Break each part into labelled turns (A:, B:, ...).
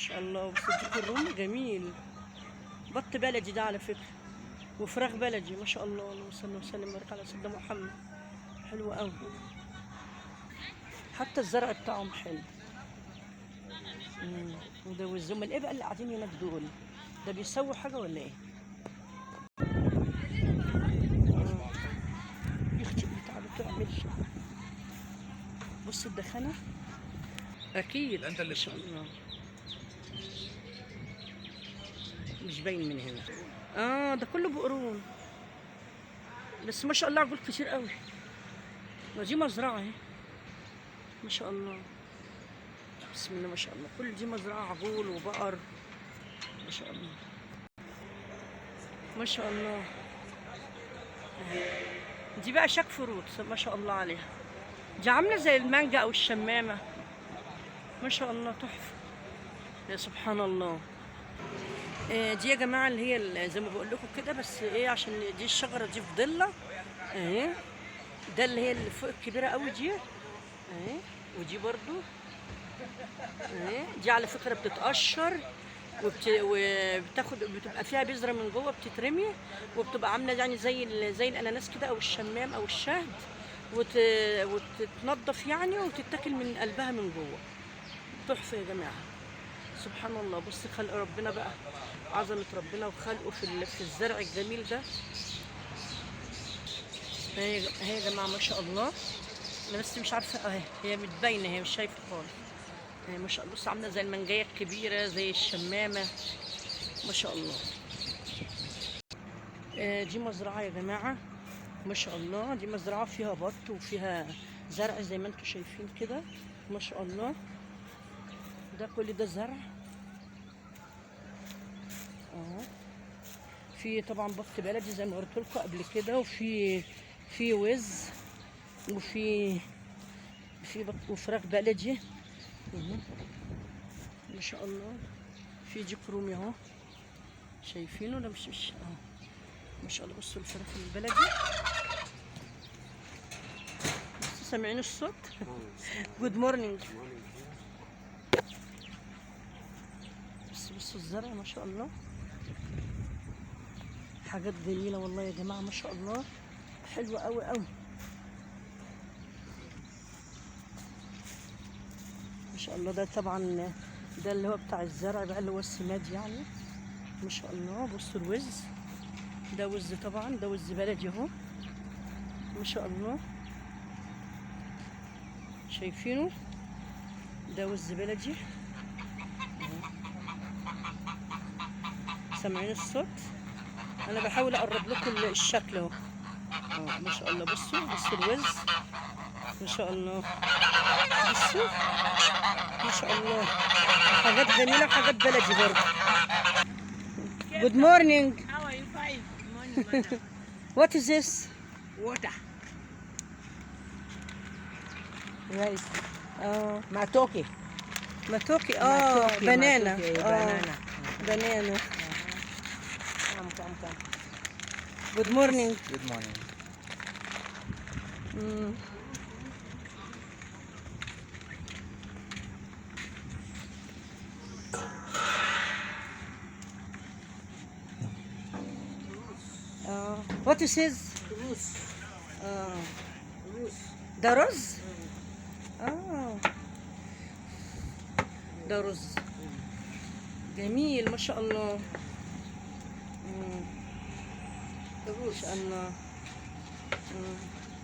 A: شاء الله. وصديق الرومي جميل. بط بلدي ده على فكرة، وفراخ بلدي ما شاء الله. اللهم صل وسلم وبارك على سيدنا محمد. حلو قوي. حتى الزرع بتاعهم حلو. وده والزوم ايه بقى اللي قاعدين هناك دول؟ ده بيسووا حاجة ولا ايه؟ يختي بتاع بتعمل. بص الدخنة اكيد
B: انت اللي
A: ما شاء الله. مش باين من هنا. ده كله بقرون، بس ما شاء الله عجول كتير قوي. ودي مزرعة اهي ما شاء الله. بسم الله ما شاء الله. كل دي مزرعة عجول وبقر ما شاء الله ما شاء الله. دي بقى شاك فروت ما شاء الله عليها. دي عاملة زي المانجا أو الشمامة ما شاء الله. تحفة يا سبحان الله. دي يا جماعة اللي هي زي ما بقول لكم كده، بس ايه عشان دي الشجرة دي في ضلة اهي. ده اللي هي اللي فوق الكبيرة قوي دي اهي. ودي برضو اهي. دي على فكرة بتتقشر وبتاخد، بتبقى فيها بذرة من جوه بتترمي، وبتبقى عاملة يعني زي الأناناس كده أو الشمام أو الشهد، وتتنضف يعني وتتاكل من قلبها من جوه. تحفة يا جماعة سبحان الله. بص خلق ربنا بقى، عظمة ربنا وخلقه في الزرع الجميل ده. اهي يا جماعة ما شاء الله. أنا بس مش عارفة اهي، هي متباينة، هي مش شايفة خالص. ما شاء الله. بص عامله زي المانجايه الكبيره زي الشمامه ما شاء الله. دي مزرعه يا جماعه ما شاء الله. دي مزرعه فيها بط وفيها زرع زي ما انتم شايفين كده ما شاء الله. ده كل ده زرع اهو. في طبعا بط بلدي زي ما قلت لكم قبل كده، وفي وز، وفي بط وفراخ بلدي ما شاء الله. في ديك رومي اهو شايفينه. ده مش اهو ما شاء الله. بصوا الفراخ البلدي. بصوا سامعين الصوت؟ جود مورنينج. بصوا الزرع ما شاء الله. حاجات جميله والله يا جماعه ما شاء الله. حلوه قوي قوي ما شاء الله. ده طبعا ده اللي هو بتاع الزرع بقى اللي هو السماد يعني ما شاء الله. بصوا الوز ده وز طبعا، ده وز بلدي اهو ما شاء الله. شايفينه؟ ده وز بلدي اهو. سامعين الصوت؟ انا بحاول اقرب لكم الشكل اهو ما شاء الله. بصوا الوز ما شاء الله. بصوا ما شاء الله. حاجات جميلة وحاجات بلدي برضه. Good morning.
C: How are you? Fine. Good morning, madam.
A: What is this?
C: Water.
A: Rice.
C: Matoke.
A: Matoke.
C: Matoke,
A: banana.
C: matoke, banana.
A: Banana.
C: Come.
A: Good morning.
B: Good morning.
A: What is this?
C: Rus.
A: ده رز؟ ده رز جميل ما شاء الله. ما شاء الله.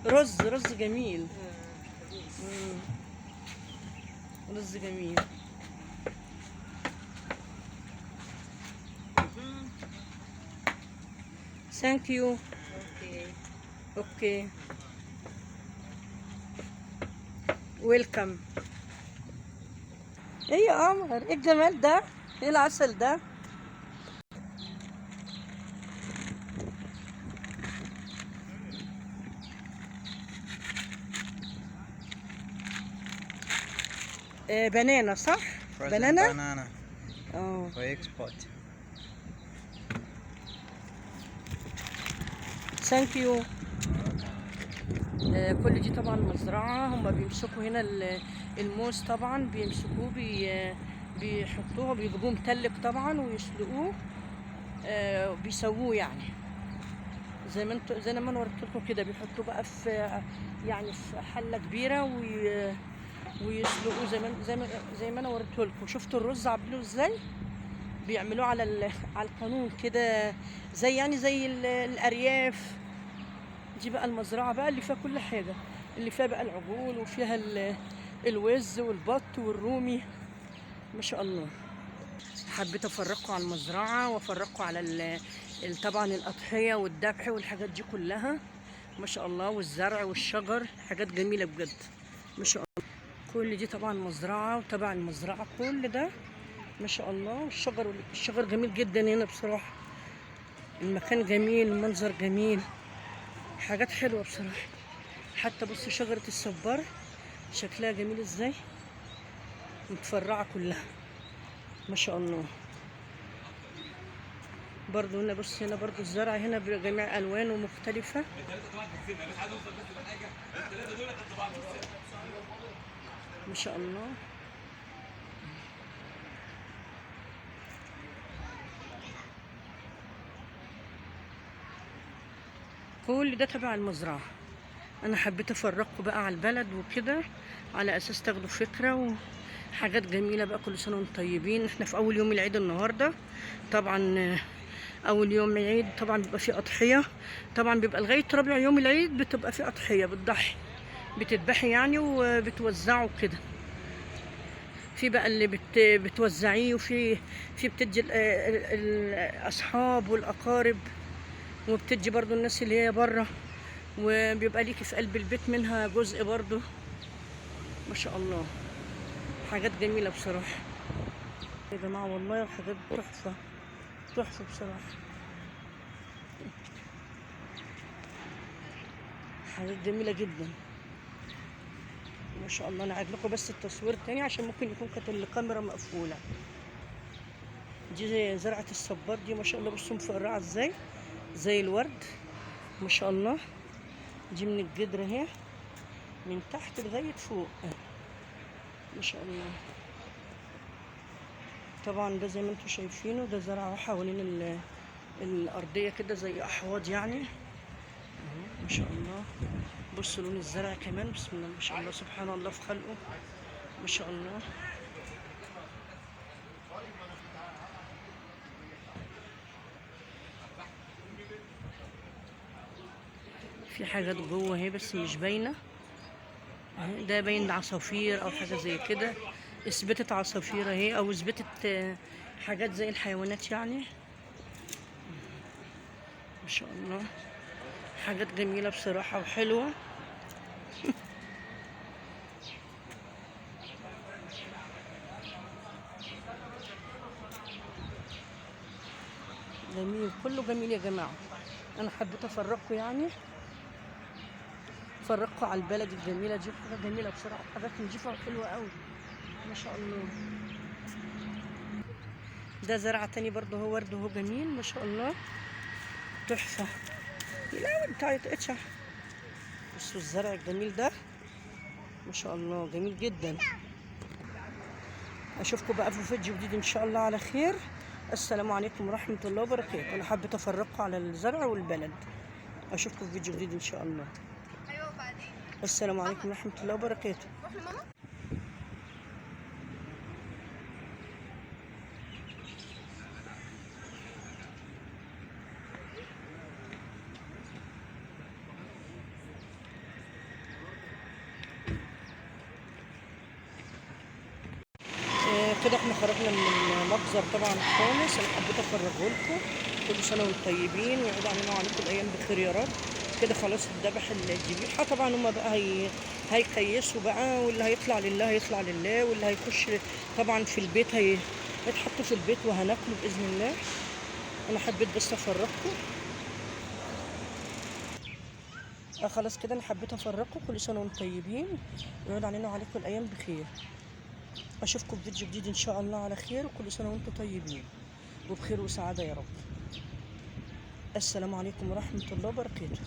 A: رز جميل. رز جميل. Thank you. Okay. Welcome. ايه يا قمر؟ ايه الجمال ده؟ ايه العسل ده؟ بنانا صح؟
B: بنانا
A: اه
B: for export.
A: ثانك يو. كل دي طبعا مزرعة. هما بيمسكوا هنا الموز طبعا بيمسكوه بيحطوه بيجيبوه متلج طبعا ويسلقوه، بيسووه يعني زي ما انتوا زي ما انا وريت لكم كده. بيحطوه بقى في يعني في حله كبيره ويسلقوه زي ما انا وريته لكم. شفتوا الرز عاملينه ازاي؟ بيعملوه على القانون كده، زي يعني زي الارياف. دي بقى المزرعه بقى اللي فيها كل حاجه، اللي فيها بقى العجول وفيها الوز والبط والرومي ما شاء الله. حبيت افرقكم على المزرعه وافرقكم على طبعا الاضحيه والذبح والحاجات دي كلها ما شاء الله، والزرع والشجر، حاجات جميله بجد ما شاء الله. كل دي طبعا مزرعه وتبع المزرعه كل ده ما شاء الله. الشجر جميل جدا هنا بصراحه، المكان جميل، المنظر جميل، حاجات حلوه بصراحه. حتى بصوا شجره الصبار شكلها جميل ازاي، متفرعه كلها ما شاء الله. برضو هنا بص، هنا برضو الزرع هنا بجميع الوانه مختلفه ما شاء الله. كل ده تبع المزرعه. انا حبيت افرقكم بقى على البلد وكده على اساس تاخدوا فكره وحاجات جميله بقى. كل سنه وانتم طيبين. احنا في اول يوم العيد النهارده طبعا. اول يوم العيد طبعا بيبقى فيه اضحيه، طبعا بيبقى لغايه رابع يوم العيد بتبقى فيه اضحيه بتضحي، بتذبحي يعني وبتوزعوا كده. في بقى اللي بتوزعيه، في بتدي الاصحاب والاقارب، وبتدي برضو الناس اللي هي بره، وبيبقى ليكي في قلب البيت منها جزء برضو ما شاء الله. حاجات جميله بصراحه يا جماعه والله، حاجات تحفه تحفه بصراحه، حاجات جميله جدا ما شاء الله. انا هعيد لكم بس التصوير تاني عشان ممكن يكون كانت الكاميرا مقفوله. دي زي زرعه الصبار دي ما شاء الله، بصوا مفرعه ازاي زي الورد ما شاء الله. دي من الجدر اهي من تحت لغايه فوق ما شاء الله. طبعا ده زي ما انتم شايفينه، ده زرع حوالين الارضيه كده زي احواض يعني ما شاء الله. بصوا لون الزرع كمان، بسم الله ما شاء الله، سبحان الله في خلقه ما شاء الله. في حاجات جوه اهي بس مش باينه، ده باين عصافير او حاجه زي كده، اثبتت عصافير اهي او اثبتت حاجات زي الحيوانات يعني ما شاء الله. حاجات جميله بصراحه وحلوه جميل، كله جميل يا جماعه. انا حبيت افرقكم يعني، فرقوا على البلد الجميله دي، حاجه جميله بصراحه، حاجات نضيفه وحلوه قوي ما شاء الله. ده زرع تاني برضه هو ورد وهو جميل ما شاء الله، تحفه. لا بتاع يتقطع. بصوا الزرع الجميل ده ما شاء الله، جميل جدا. اشوفكم بقى في فيديو جديد ان شاء الله على خير. السلام عليكم ورحمه الله وبركاته. انا حبيت افرقكم على الزرع والبلد. اشوفكم في فيديو جديد ان شاء الله. السلام عليكم ورحمة الله وبركاته. كده احنا خرجنا من المجزر طبعا خالص. انا حبيت افرجه لكم. كل سنه وانتم طيبين ويعود علينا وعليكم الايام بخير يا رب. كده خلاص اتذبح الذبيحه. طبعا هما بقى هيكيسوا بقى، واللي هيطلع لله هيطلع لله، واللي هيخش طبعا في البيت هيتحطوا في البيت وهناكله باذن الله. انا حبيت بس افرجكم. خلاص كده انا حبيت افرجكم. كل سنه وانتم طيبين ويعود علينا وعليكم الايام بخير. اشوفكم في فيديو جديد ان شاء الله على خير، وكل سنه وانتم طيبين وبخير وسعاده يا رب. السلام عليكم ورحمه الله وبركاته.